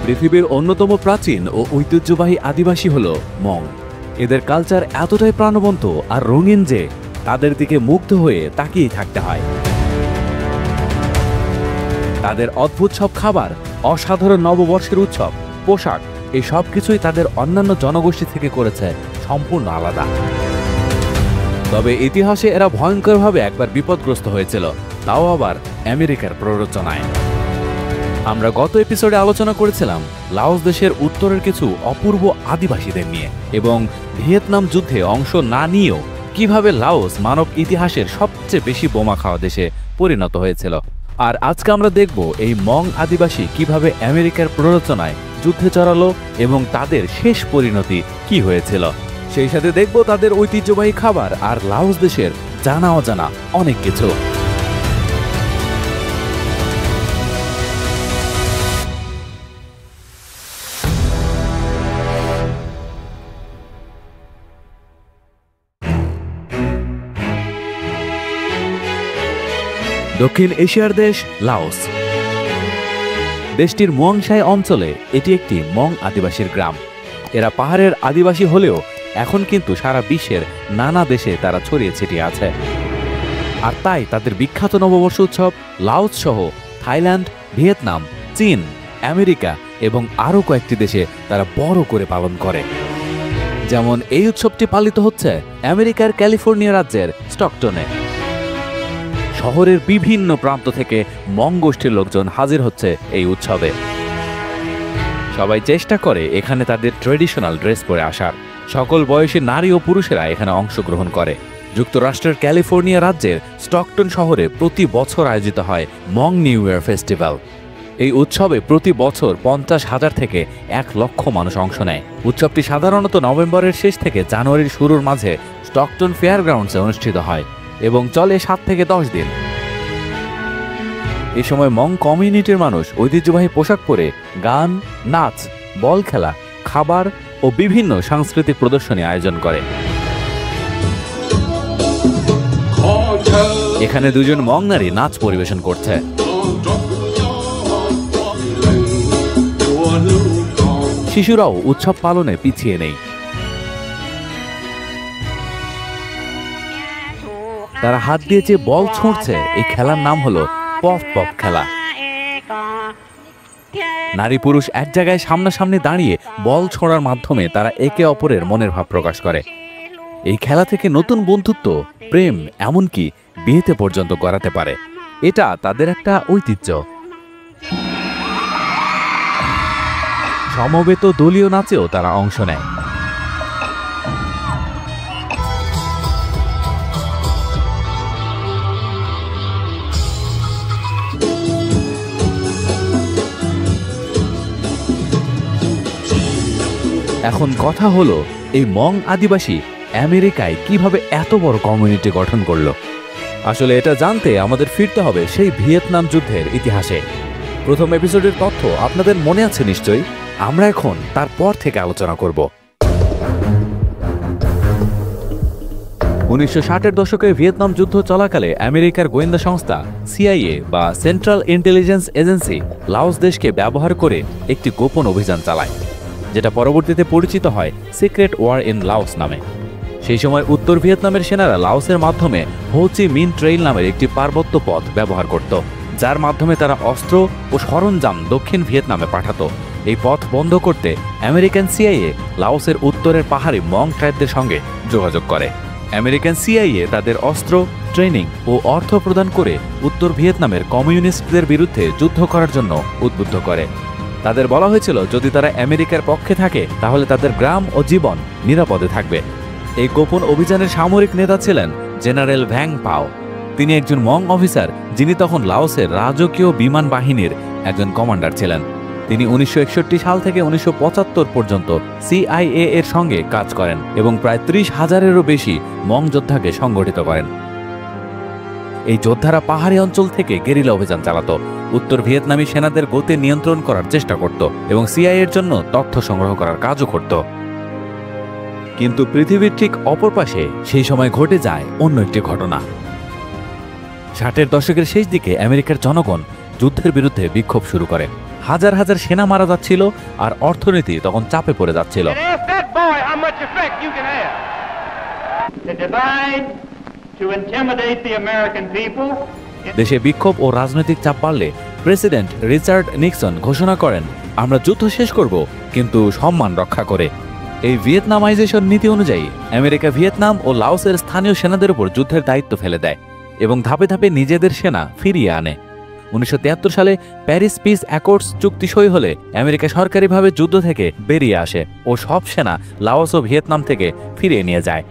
পৃথিবীর অন্যতম প্রাচীন ও ঐতিহ্যবাহী আদিবাসী হল মং। এদের কালচার এতটাই প্রাণবন্ত আর রঙিন যে তাদের দিকে মুগ্ধ হয়ে তাকিয়ে থাকতে হয়। তাদের অদ্ভুত সব খাবার, অসাধারণ নববর্ষের উৎসব, পোশাক, এই সব কিছুই তাদের অন্যান্য জনগোষ্ঠী থেকে করেছে সম্পূর্ণ আলাদা। তবে ইতিহাসে এরা ভয়ঙ্করভাবে একবার বিপদগ্রস্ত হয়েছিল, তাও আবার আমেরিকার প্ররোচনায়। আমরা গত এপিসোডে আলোচনা করেছিলাম লাওস দেশের উত্তরের কিছু অপূর্ব আদিবাসীদের নিয়ে এবং ভিয়েতনাম যুদ্ধে অংশ না নিয়েও কিভাবে লাওস মানব ইতিহাসের সবচেয়ে বেশি বোমা খাওয়া দেশে পরিণত হয়েছিল। আর আজকে আমরা দেখব এই মং আদিবাসী কিভাবে আমেরিকার প্ররোচনায় যুদ্ধে জড়ালো এবং তাদের শেষ পরিণতি কি হয়েছিল। সেই সাথে দেখব তাদের ঐতিহ্যবাহী খাবার আর লাওস দেশের জানা অজানা অনেক কিছু। দক্ষিণ এশিয়ার দেশ লাওস। দেশটির মুয়াংসাই অঞ্চলে এটি একটি মং আদিবাসীর গ্রাম। এরা পাহাড়ের আদিবাসী হলেও এখন কিন্তু সারা বিশ্বের নানা দেশে তারা ছড়িয়ে ছিটিয়ে আছে। আর তাই তাদের বিখ্যাত নববর্ষ উৎসব লাওস সহ থাইল্যান্ড, ভিয়েতনাম, চীন, আমেরিকা এবং আরও কয়েকটি দেশে তারা বড় করে পালন করে। যেমন এই উৎসবটি পালিত হচ্ছে আমেরিকার ক্যালিফোর্নিয়া রাজ্যের স্টকটনে। শহরের বিভিন্ন প্রান্ত থেকে মং গোষ্ঠীর লোকজন হাজির হচ্ছে এই উৎসবে। সবাই চেষ্টা করে এখানে তাদের ট্রেডিশনাল ড্রেস পরে আসার। সকল বয়সী নারী ও পুরুষেরা এখানে অংশগ্রহণ করে। যুক্তরাষ্ট্রের ক্যালিফোর্নিয়া রাজ্যের স্টকটন শহরে প্রতি বছর আয়োজিত হয় মং নিউ ইয়ার ফেস্টিভ্যাল। এই উৎসবে প্রতি বছর 50,000 থেকে 1 লক্ষ মানুষ অংশ নেয়। উৎসবটি সাধারণত নভেম্বরের শেষ থেকে জানুয়ারির শুরুর মাঝে স্টকটন ফেয়ারগ্রাউন্ডসে অনুষ্ঠিত হয় এবং চলে 7 থেকে 10 দিন। এই সময় মং কমিউনিটির মানুষ ঐতিহ্যবাহী পোশাক পরে গান, নাচ, বল খেলা, খাবার ও বিভিন্ন সাংস্কৃতিক প্রদর্শনী আয়োজন করে। এখানে দুজন মং নারী নাচ পরিবেশন করছে। শিশুরাও উৎসব পালনে পিছিয়ে নেই। তারা হাত দিয়ে যে বল ছুঁড়ছে, এই খেলার নাম হলো পফ পফ খেলা। নারী পুরুষ এক জায়গায় সামনাসামনি দাঁড়িয়ে বল ছোঁড়ার মাধ্যমে তারা একে অপরের মনের ভাব প্রকাশ করে। এই খেলা থেকে নতুন বন্ধুত্ব, প্রেম, এমনকি বিয়েতে পর্যন্ত করাতে পারে। এটা তাদের একটা ঐতিহ্য। সমবেত দলীয় নাচেও তারা অংশ নেয়। এখন কথা হলো, এই মং আদিবাসী আমেরিকায় কিভাবে এত বড় কমিউনিটি গঠন করলো। আসলে এটা জানতে আমাদের ফিরতে হবে সেই ভিয়েতনাম যুদ্ধের ইতিহাসে। প্রথম এপিসোডের তথ্য আপনাদের মনে আছে নিশ্চয়ই। আমরা এখন তারপর থেকে আলোচনা করব। 1960-এর দশকে ভিয়েতনাম যুদ্ধ চলাকালে আমেরিকার গোয়েন্দা সংস্থা সিআইএ বা সেন্ট্রাল ইন্টেলিজেন্স এজেন্সি লাওস দেশকে ব্যবহার করে একটি গোপন অভিযান চালায়, যেটা পরবর্তীতে পরিচিত হয় সিক্রেট ওয়ার ইন লাওস নামে। সেই সময় উত্তর ভিয়েতনামের সেনারা লাওসের মাধ্যমে হো চি মিন ট্রেইল নামের একটি পার্বত্য পথ ব্যবহার করত, যার মাধ্যমে তারা অস্ত্র ও সরঞ্জাম দক্ষিণ ভিয়েতনামে পাঠাত। এই পথ বন্ধ করতে আমেরিকান সিআইএ লাওসের উত্তরের পাহাড়ি মং ট্রাইবদের সঙ্গে যোগাযোগ করে। আমেরিকান সিআইএ তাদের অস্ত্র, ট্রেনিং ও অর্থ প্রদান করে উত্তর ভিয়েতনামের কমিউনিস্টদের বিরুদ্ধে যুদ্ধ করার জন্য উদ্বুদ্ধ করে। তাদের বলা হয়েছিল যদি তারা আমেরিকার পক্ষে থাকে তাহলে তাদের গ্রাম ও জীবন নিরাপদে থাকবে। এই গোপন অভিযানের সামরিক নেতা ছিলেন জেনারেল ভ্যাং পাও। তিনি একজন মং অফিসার, যিনি তখন লাওসের রাজকীয় বিমান বাহিনীর একজন কমান্ডার ছিলেন। তিনি 1961 সাল থেকে 1975 পর্যন্ত সিআইএ এর সঙ্গে কাজ করেন এবং প্রায় 30,000-এরও বেশি মং যোদ্ধাকে সংগঠিত করেন। এই যোদ্ধারা পাহাড়ি অঞ্চল থেকে গেরিলা অভিযান চালাতো, উত্তর ভিয়েতনামী সেনাদের গতি নিয়ন্ত্রণ করার চেষ্টা করত এবং সিআইএর জন্য তথ্য সংগ্রহ করার কাজও করত। কিন্তু পৃথিবীর ঠিক অপর পাশে সেই সময় ঘটে যায় অন্য একটি ঘটনা। 60-এর দশকের শেষ দিকে আমেরিকার জনগণ যুদ্ধের বিরুদ্ধে বিক্ষোভ শুরু করে। হাজার হাজার সেনা মারা যাচ্ছিল আর অর্থনীতি তখন চাপে পড়ে যাচ্ছিল। দেশে বিক্ষোভ ও রাজনৈতিক চাপ বাড়লে প্রেসিডেন্ট রিচার্ড নিক্সন ঘোষণা করেন, আমরা যুদ্ধ শেষ করব কিন্তু সম্মান রক্ষা করে। এই ভিয়েতনামাইজেশন নীতি অনুযায়ী আমেরিকা ভিয়েতনাম ও লাওসের স্থানীয় সেনাদের উপর যুদ্ধের দায়িত্ব ফেলে দেয় এবং ধাপে ধাপে নিজেদের সেনা ফিরিয়ে আনে। 1973 সালে প্যারিস পিস অ্যাকর্ডস চুক্তি সই হলে আমেরিকা সরকারিভাবে যুদ্ধ থেকে বেরিয়ে আসে ও সব সেনা লাওস ও ভিয়েতনাম থেকে ফিরিয়ে নিয়ে যায়।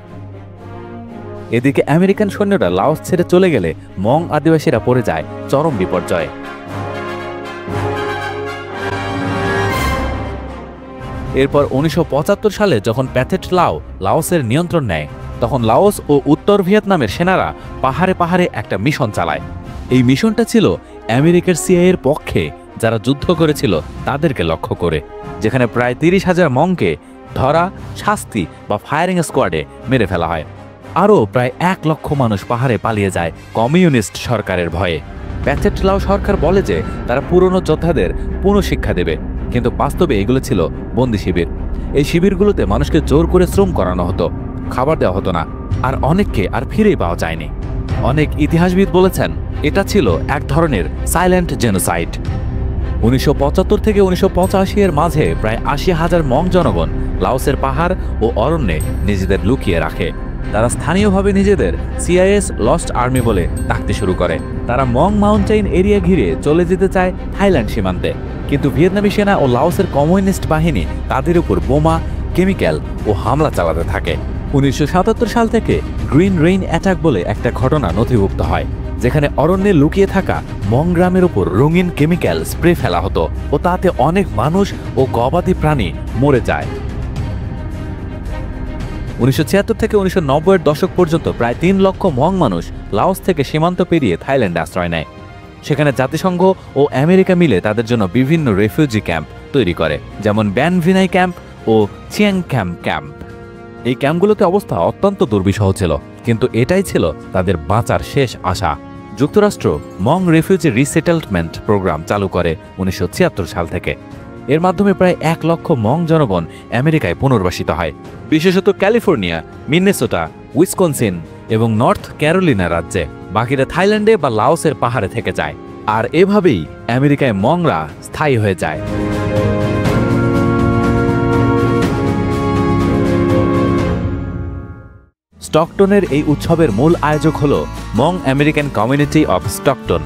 এদিকে আমেরিকান সৈন্যরা লাওস ছেড়ে চলে গেলে মং আদিবাসীরা পড়ে যায় চরম বিপর্যয়ে। এরপর 1975 সালে যখন প্যাথেট লাও লাওসের নিয়ন্ত্রণ নেয়, তখন লাওস ও উত্তর ভিয়েতনামের সেনারা পাহাড়ে পাহাড়ে একটা মিশন চালায়। এই মিশনটা ছিল আমেরিকার সিআইএর পক্ষে যারা যুদ্ধ করেছিল তাদেরকে লক্ষ্য করে, যেখানে প্রায় 30,000 মংকে ধরা, শাস্তি বা ফায়ারিং স্কোয়াডে মেরে ফেলা হয়। আরও প্রায় 1 লক্ষ মানুষ পাহাড়ে পালিয়ে যায় কমিউনিস্ট সরকারের ভয়ে। প্যাথেট লাও সরকার বলে যে তারা পুরনো যোদ্ধাদের পুনঃশিক্ষা দেবে, কিন্তু বাস্তবে এগুলো ছিল বন্দি শিবির। এই শিবিরগুলোতে মানুষকে জোর করে শ্রম করানো হতো, খাবার দেওয়া হতো না, আর অনেককে আর ফিরেই পাওয়া যায়নি। অনেক ইতিহাসবিদ বলেছেন এটা ছিল এক ধরনের সাইলেন্ট জেনোসাইড। 1975 থেকে 1985 এর মাঝে প্রায় 80,000 মং জনগণ লাওসের পাহাড় ও অরণ্যে নিজেদের লুকিয়ে রাখে। তারা স্থানীয়ভাবে নিজেদের সিআইএস লস্ট আর্মি বলে ডাকতে শুরু করে। তারা মং মাউন্টেইন এরিয়া ঘিরে চলে যেতে চায় থাইল্যান্ড সীমান্তে, কিন্তু ভিয়েতনামি সেনা ও লাওসের কমিউনিস্ট বাহিনী তাদের উপর বোমা, কেমিক্যাল ও হামলা চালাতে থাকে। 1977 সাল থেকে গ্রিন রেইন অ্যাটাক বলে একটা ঘটনা নথিভুক্ত হয়, যেখানে অরণ্যে লুকিয়ে থাকা মং গ্রামের উপর রঙিন কেমিক্যাল স্প্রে ফেলা হতো ও তাতে অনেক মানুষ ও গবাদি প্রাণী মরে যায়। 1976 থেকে 1990 এর দশক পর্যন্ত প্রায় 3 লক্ষ মং মানুষ লাওস থেকে সীমান্ত পেরিয়ে থাইল্যান্ডে আশ্রয় নেয়। সেখানে জাতিসংঘ ও আমেরিকা মিলে তাদের জন্য বিভিন্ন রেফিউজি ক্যাম্প তৈরি করে, যেমন ব্যান ভিনাই ক্যাম্প ও চিয়াং ক্যাম্প। এই ক্যাম্পগুলোতে অবস্থা অত্যন্ত দুর্বিষহ ছিল, কিন্তু এটাই ছিল তাদের বাঁচার শেষ আশা। যুক্তরাষ্ট্র মং রেফিউজি রিসেটেলমেন্ট প্রোগ্রাম চালু করে 1976 সাল থেকে। এর মাধ্যমে প্রায় 1 লক্ষ মং জনগণ আমেরিকায় পুনর্বাসিত হয়, বিশেষত ক্যালিফোর্নিয়া, মিনেসোটা, উইসকনসিন এবং নর্থ ক্যারোলিনা রাজ্যে। বাকিরা থাইল্যান্ডে বা লাওসের পাহাড়ে থেকে যায়, আর এভাবেই আমেরিকায় মংরা স্থায়ী হয়ে যায়। স্টকটনের এই উৎসবের মূল আয়োজক হল Hmong American community of Stockton.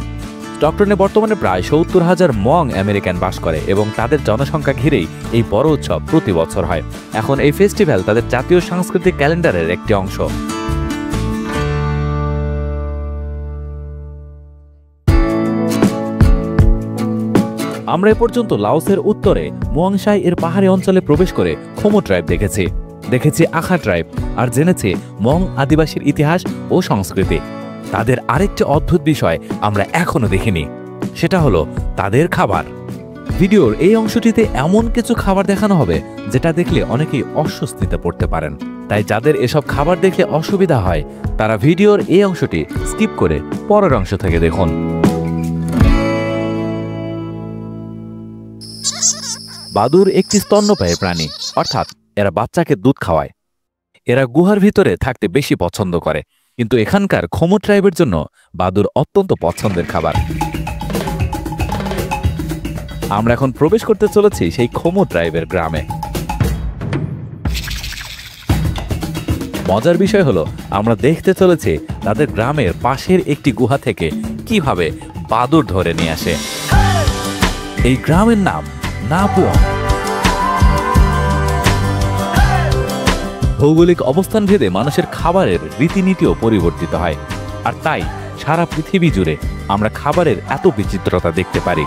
স্টকটনে বর্তমানে প্রায় 70,000 মং আমেরিকান বাস করে এবং তাদের জনসংখ্যা ঘিরেই এই বড় উৎসব প্রতি বছর হয়। এখন এই ফেস্টিভ্যাল তাদের জাতীয় সাংস্কৃতিক ক্যালেন্ডারের একটি অংশ। আমরা এ পর্যন্ত লাওসের উত্তরে মুয়াংশাই এর পাহাড়ি অঞ্চলে প্রবেশ করে খোমো ট্রাইব দেখেছি আখা ট্রাইব, আর জেনেছি মং আদিবাসীর ইতিহাস ও সংস্কৃতি। তাদের আরেকটি অদ্ভুত বিষয় আমরা এখনো দেখিনি, সেটা হলো তাদের খাবার। ভিডিওর এই অংশটিতে এমন কিছু খাবার দেখানো হবে যেটা দেখলে অনেকেই অস্বস্তিতে পড়তে পারেন, তাই যাদের এসব খাবার দেখলে অসুবিধা হয় তারা ভিডিওর এই অংশটি স্কিপ করে পরের অংশ থেকে দেখুন। বাদুর একটি স্তন্যপায়ী প্রাণী, অর্থাৎ এরা বাচ্চাকে দুধ খাওয়ায়। এরা গুহার ভিতরে থাকতে বেশি পছন্দ করে, কিন্তু এখানকার খোমো ট্রাইবের জন্য বাদুর অত্যন্ত পছন্দের খাবার। আমরা এখন প্রবেশ করতে চলেছি সেই খোমো ট্রাইবের গ্রামে। মজার বিষয় হলো আমরা দেখতে চলেছি তাদের গ্রামের পাশের একটি গুহা থেকে কিভাবে বাদুর ধরে নিয়ে আসে। এই গ্রামের নাম নাপুয়ং। ভৌগোলিক অবস্থান ভেদে মানুষের খাবারের রীতিনীতিও পরিবর্তিত হয়, আর তাই সারা পৃথিবী জুড়ে আমরা খাবারের এত বিচিত্রতা দেখতে পারি।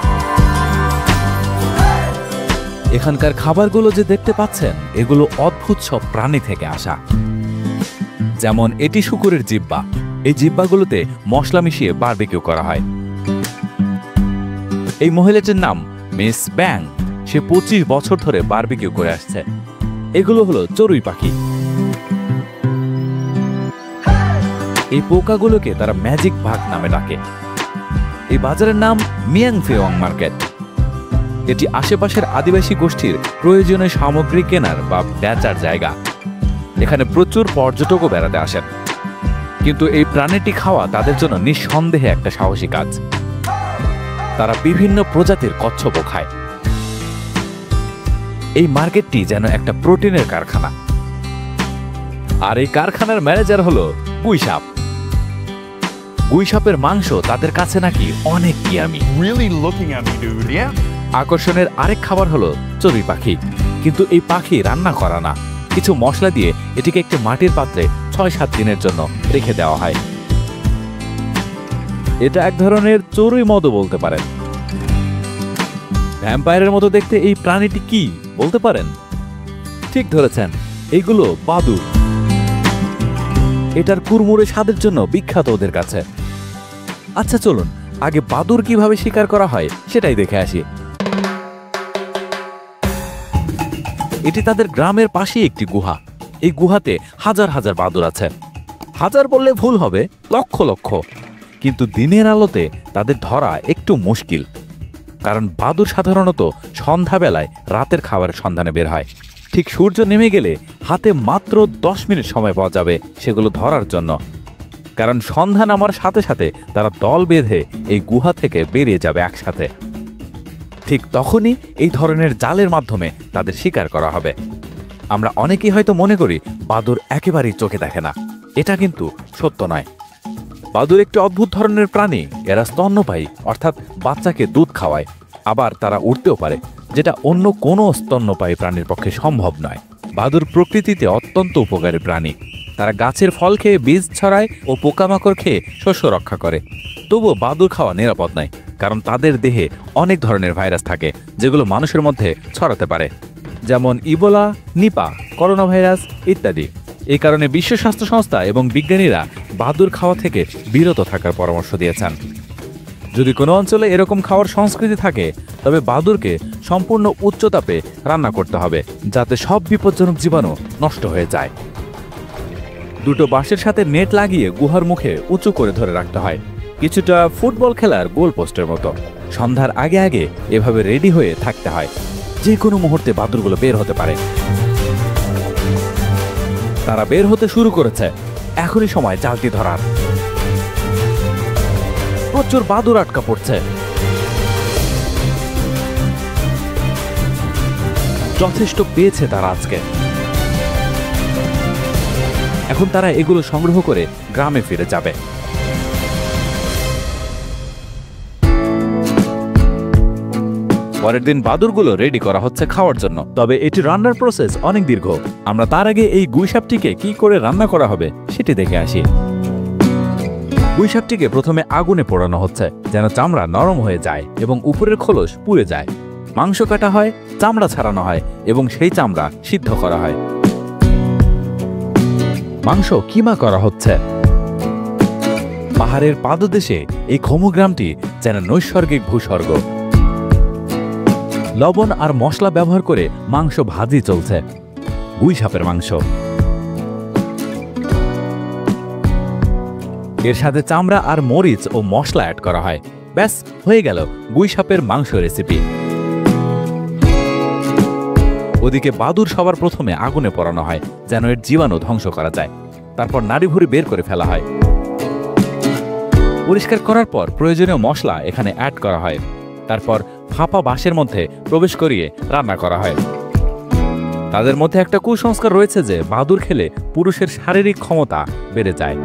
এখানকার খাবারগুলো যে দেখতে পাচ্ছেন এগুলো অদ্ভুত সব প্রাণী থেকে আসা। যেমন এটি শূকরের জিহ্বা। এই জিহ্বাগুলোতে মশলা মিশিয়ে বারবিকিউ করা হয়। এই মহিলাটির নাম মিস ব্যাং। সে 25 বছর ধরে বারবিকিউ করে আসছে। এগুলো হলো চড়ুই পাখি। এই পোকাগুলোকে তারা ম্যাজিক বাঘ নামে ডাকে। এই বাজারের নাম মিয়াং ফেওয়াং মার্কেট। এটি আশেপাশের আদিবাসী গোষ্ঠীর প্রয়োজনীয় সামগ্রী কেনার বা বেচার জায়গা। এখানে প্রচুর পর্যটকও বেড়াতে আসেন। কিন্তু এই প্রাণীটি খাওয়া তাদের জন্য নিঃসন্দেহে একটা সাহসী কাজ। তারা বিভিন্ন প্রজাতির কচ্ছপও খায়। এই মার্কেটটি যেন একটা প্রোটিনের কারখানা। আর এই কারখানার ম্যানেজার হলো গুইসাপ। গুইসাপের মাংস তাদের কাছে নাকি অনেক ইয়ামি। আকর্ষণের আরেক খাবার হলো চড়ুই পাখি। কিন্তু এই পাখি রান্না করা না, কিছু মশলা দিয়ে এটিকে একটি মাটির পাত্রে ৬-৭ দিনের জন্য রেখে দেওয়া হয়। এটা এক ধরনের চড়ুই মদও বলতে পারেন। ভ্যাম্পায়ারের মতো দেখতে এই প্রাণীটি কি বলতে পারেন? ঠিক ধরেছেন, এইগুলো বাদুড়। এটার কুড়মুড়ে স্বাদের জন্য বিখ্যাত ওদের কাছে। আচ্ছা চলুন আগে বাদুড় কিভাবে শিকার করা হয় সেটাই দেখে আসি। এটি তাদের গ্রামের পাশেই একটি গুহা। এই গুহাতে হাজার হাজার বাদুড় আছে। হাজার বললে ভুল হবে, লক্ষ লক্ষ। কিন্তু দিনের আলোতে তাদের ধরা একটু মুশকিল, কারণ বাদুড় সাধারণত সন্ধ্যাবেলায় রাতের খাবারের সন্ধানে বের হয়। ঠিক সূর্য নেমে গেলে হাতে মাত্র 10 মিনিট সময় পাওয়া যাবে সেগুলো ধরার জন্য, কারণ সন্ধ্যা নামার সাথে সাথে তারা দল বেঁধে এই গুহা থেকে বেরিয়ে যাবে একসাথে। ঠিক তখনই এই ধরনের জালের মাধ্যমে তাদের শিকার করা হবে। আমরা অনেকেই হয়তো মনে করি বাদুড় একেবারেই চোখে দেখে না। এটা কিন্তু সত্য নয়। বাদুড় একটি অদ্ভুত ধরনের প্রাণী। এরা স্তন্যপায়ী, অর্থাৎ বাচ্চাকে দুধ খাওয়ায়। আবার তারা উড়তেও পারে, যেটা অন্য কোনো স্তন্যপায়ী প্রাণীর পক্ষে সম্ভব নয়। বাদুড় প্রকৃতিতে অত্যন্ত উপকারী প্রাণী। তারা গাছের ফল খেয়ে বীজ ছড়ায় ও পোকামাকড় খেয়ে শস্য রক্ষা করে। তবুও বাদুড় খাওয়া নিরাপদ নয়, কারণ তাদের দেহে অনেক ধরনের ভাইরাস থাকে যেগুলো মানুষের মধ্যে ছড়াতে পারে, যেমন ইবোলা, নিপা, করোনা ভাইরাস ইত্যাদি। এই কারণে বিশ্ব স্বাস্থ্য সংস্থা এবং বিজ্ঞানীরা বাদুড় খাওয়া থেকে বিরত থাকার পরামর্শ দিয়েছেন। যদি কোনো অঞ্চলে এরকম খাওয়ার সংস্কৃতি থাকে, তবে বাদুড়কে সম্পূর্ণ উচ্চ তাপে রান্না করতে হবে, যাতে সব বিপজ্জনক জীবাণু নষ্ট হয়ে যায়। দুটো বাঁশের সাথে নেট লাগিয়ে গুহার মুখে উঁচু করে ধরে রাখতে হয়, কিছুটা ফুটবল খেলার গোল পোস্টের মতো। সন্ধ্যার আগে আগে এভাবে রেডি হয়ে থাকতে হয়। যে কোনো মুহূর্তে বাদুড়গুলো বের হতে পারে। তারা বের হতে শুরু করেছে। এখনই সময় জালটি ধরার। প্রচুর বাদুড় আটকা পড়ছে। যথেষ্ট পেয়েছে তারা আজকে। এখন তারা এগুলো সংগ্রহ করে গ্রামে ফিরে যাবে। পরের দিন বাদুড়গুলো রেডি করা হচ্ছে খাওয়ার জন্য। তবে এটি রান্নার প্রসেস অনেক দীর্ঘ। আমরা তার আগে এই গুইসাপটিকে কি করে রান্না করা হবে সেটি দেখে আসি। গুইসাপটিকে প্রথমে আগুনে পোড়ানো হচ্ছে, যেন চামড়া নরম হয়ে যায় এবং উপরের খোলস পুড়ে যায়। মাংস কাটা হয়, চামড়া ছাড়ানো হয় এবং সেই চামড়া সিদ্ধ করা হয়। মাংস কিমা করা হচ্ছে। পাহাড়ের পাদদেশে এই খমু গ্রামটি যেন নৈসর্গিক ভূস্বর্গ। লবণ আর মশলা ব্যবহার করে মাংস ভাজি চলছে। গুইসাপের মাংস। এর সাথে চামড়া আর মরিচ ও মশলা অ্যাড করা হয়। ব্যাস হয়ে গেল গুইসাপের মাংস রেসিপি। ওদিকে বাদুড় সবার প্রথমে আগুনে পোড়ানো হয়, যেন এর জীবাণু ধ্বংস করা যায়। তারপর নাড়িভুড়ি বের করে ফেলা হয়। পরিষ্কার করার পর প্রয়োজনীয় মশলা এখানে অ্যাড করা হয়। তারপর ফাঁপা বাঁশের মধ্যে প্রবেশ করিয়ে রান্না করা হয়। তাদের মধ্যে একটা কুসংস্কার রয়েছে যে বাদুড় খেলে পুরুষের শারীরিক ক্ষমতা বেড়ে যায়।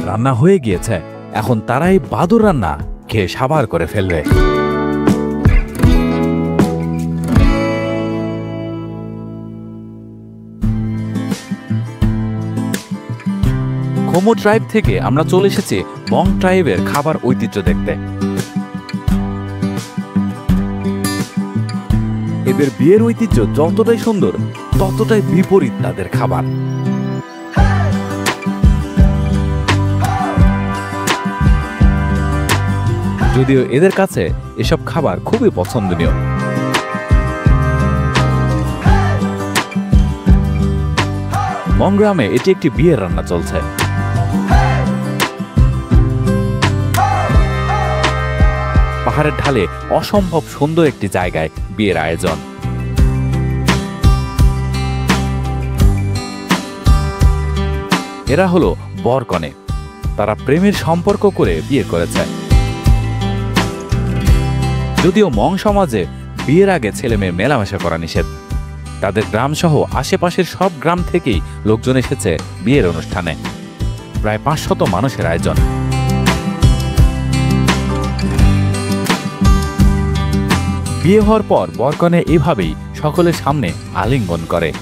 রান্না হয়ে গিয়েছে, এখন তারাই বাদুড় রান্না খেয়ে সাবার করে ফেলবে। খমু ট্রাইব থেকে আমরা চলে এসেছি মং ট্রাইবের খাবার ঐতিহ্য দেখতে। এদের বিয়ের ঐতিহ্য যতটাই সুন্দর, ততটাই বিপরীত তাদের খাবার। যদিও এদের কাছে এসব খাবার খুবই পছন্দনীয়। মং গ্রামে এটি একটি বিয়ের রান্না চলছে। পাহাড়ের ঢালে অসম্ভব সুন্দর একটি জায়গায় বিয়ের আয়োজন। এরা হলো বর-কনে। তারা প্রেমের সম্পর্ক করে বিয়ে করেছে। যদিও মং সমাজে বিয়ের আগে ছেলে মেয়ে মেলামেশা করা নিষেধ। তাদের গ্রাম সহ আশেপাশের সব গ্রাম থেকেই লোকজন এসেছে বিয়ের অনুষ্ঠানে। প্রায় 500 মানুষের আয়োজন। বিয়ে হওয়ার পর বর-কনে এভাবেই সকলের সামনে আলিঙ্গন করে।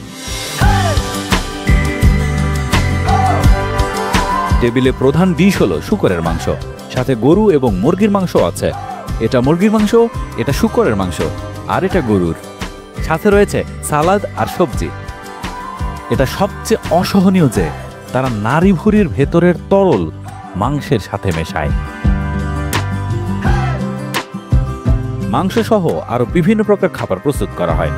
টেবিলে প্রধান ডিশ হলো শূকরের মাংস, সাথে গরু এবং মুরগির মাংস আছে। এটা মুরগির মাংস, এটা শূকরের মাংস, আর এটা গরুর। সাথে রয়েছে সালাদ আর সবজি। এটা সবচেয়ে অসহনীয় যে তারা নারী ভুঁড়ির ভেতরের তরল মাংসের সাথে মেশায়। মাংস সহ আরো বিভিন্ন প্রকার খাবার প্রস্তুত করা হয়।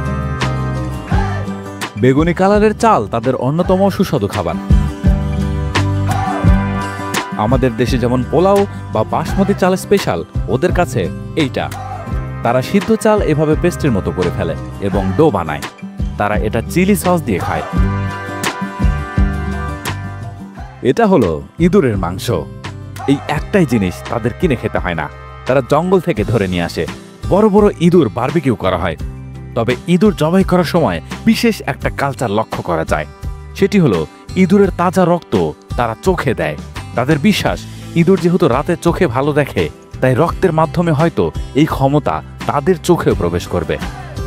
বেগুনি কালারের চাল তাদের অন্যতম সুস্বাদু খাবার। আমাদের দেশে যেমন পোলাও বা বাসমতি চাল স্পেশাল, ওদের কাছে এইটা। তারা সিদ্ধ চাল এভাবে পেস্টের মতো করে ফেলে এবং ডো বানায়। তারা এটা চিলি সস দিয়ে খায়। এটা হলো ইঁদুরের মাংস। এই একটাই জিনিস তাদের কিনে খেতে হয় না, তারা জঙ্গল থেকে ধরে নিয়ে আসে। বড় বড় ইঁদুর বারবিকিউ করা হয়। তবে ইঁদুর জবাই করার সময় বিশেষ একটা কালচার লক্ষ্য করা যায়। সেটি হলো ইঁদুরের তাজা রক্ত তারা চোখে দেয়। তাদের বিশ্বাস, ইঁদুর যেহেতু রাতে চোখে ভালো দেখে, তাই রক্তের মাধ্যমে হয়তো এই ক্ষমতা তাদের চোখেও প্রবেশ করবে।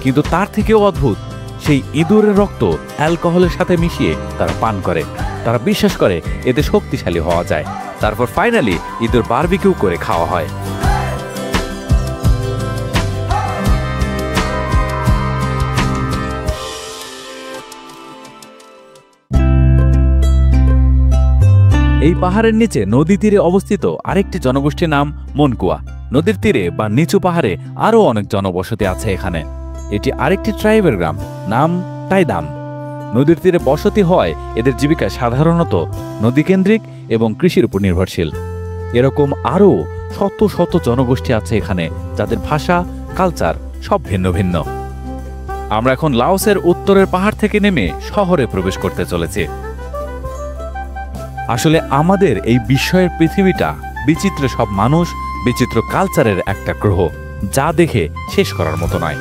কিন্তু তার থেকেও অদ্ভুত, সেই ইঁদুরের রক্ত অ্যালকোহলের সাথে মিশিয়ে তারা পান করে। তারা বিশ্বাস করে এতে শক্তিশালী হওয়া যায়। তারপর ফাইনালি ইঁদুর বারবিকিউ করে খাওয়া হয়। এই পাহাড়ের নিচে নদী তীরে অবস্থিত আরেকটি জনগোষ্ঠীর নাম মনকুয়া। নদীর তীরে বা নিচু পাহাড়ে আরও অনেক জনবসতি আছে এখানে। এটি আরেকটি ট্রাইবের গ্রাম, নাম টাইদাম। নদীর তীরে বসতি হওয়ায় এদের জীবিকা সাধারণত নদীকেন্দ্রিক এবং কৃষির উপর নির্ভরশীল। এরকম আরও শত শত জনগোষ্ঠী আছে এখানে, যাদের ভাষা, কালচার সব ভিন্ন ভিন্ন। আমরা এখন লাওসের উত্তরের পাহাড় থেকে নেমে শহরে প্রবেশ করতে চলেছি। আসলে আমাদের এই বিস্ময়ের পৃথিবীটা বিচিত্র সব মানুষ, বিচিত্র কালচারের একটা গ্রহ, যা দেখে শেষ করার মতো নয়।